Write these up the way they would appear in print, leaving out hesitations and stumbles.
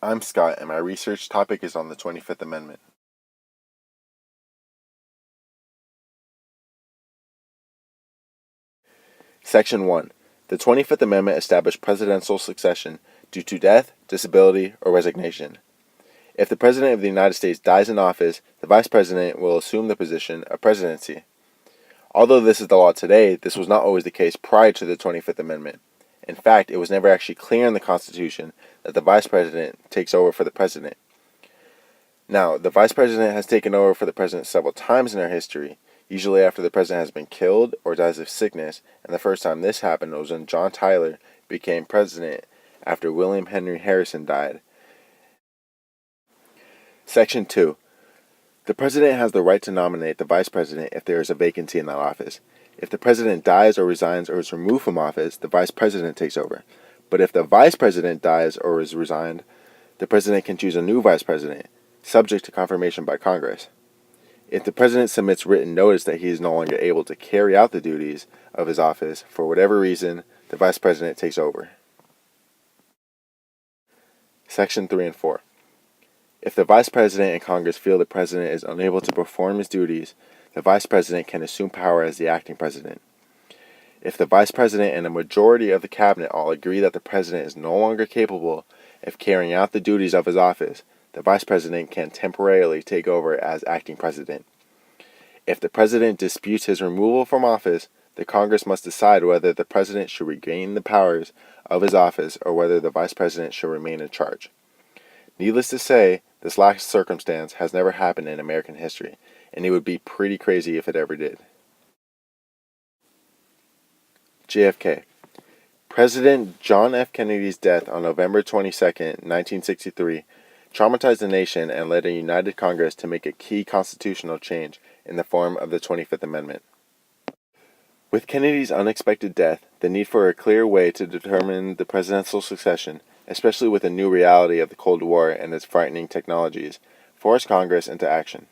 I'm Scott, and my research topic is on the 25th Amendment. Section 1. The 25th Amendment established presidential succession due to death, disability, or resignation. If the President of the United States dies in office, the Vice President will assume the position of presidency. Although this is the law today, this was not always the case prior to the 25th Amendment. In fact, it was never actually clear in the Constitution that the Vice President takes over for the President. Now, the Vice President has taken over for the President several times in our history, usually after the President has been killed or dies of sickness, and the first time this happened was when John Tyler became President after William Henry Harrison died. Section 2. The President has the right to nominate the Vice President if there is a vacancy in that office. If the President dies or resigns or is removed from office, the Vice President takes over. But if the Vice President dies or is resigned, the President can choose a new Vice President, subject to confirmation by Congress. If the President submits written notice that he is no longer able to carry out the duties of his office for whatever reason, the Vice President takes over. Section 3 and 4. If the Vice President and Congress feel the President is unable to perform his duties, the Vice President can assume power as the acting President. If the Vice President and a majority of the Cabinet all agree that the President is no longer capable of carrying out the duties of his office, the Vice President can temporarily take over as acting President. If the President disputes his removal from office, the Congress must decide whether the President should regain the powers of his office or whether the Vice President should remain in charge. Needless to say, this last circumstance has never happened in American history, and it would be pretty crazy if it ever did. JFK. President John F. Kennedy's death on November 22, 1963, traumatized the nation and led a united Congress to make a key constitutional change in the form of the 25th Amendment. With Kennedy's unexpected death, the need for a clear way to determine the presidential succession, especially with the new reality of the Cold War and its frightening technologies, forced Congress into action.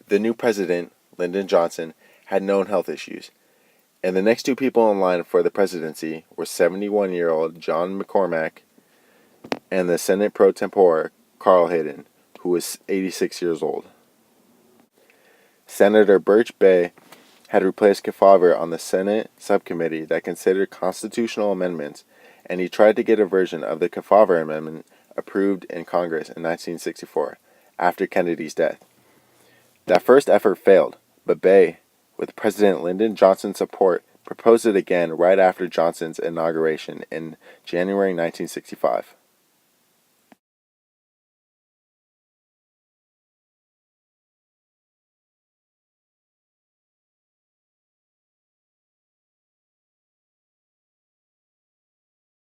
The new president, Lyndon Johnson, had known health issues, and the next two people in line for the presidency were 71-year-old John McCormack and the Senate pro tempore, Carl Hayden, who was 86 years old. Senator Birch Bayh had replaced Kefauver on the Senate subcommittee that considered constitutional amendments, and he tried to get a version of the Kefauver Amendment approved in Congress in 1964, after Kennedy's death. That first effort failed, but Bayh, with President Lyndon Johnson's support, proposed it again right after Johnson's inauguration in January 1965.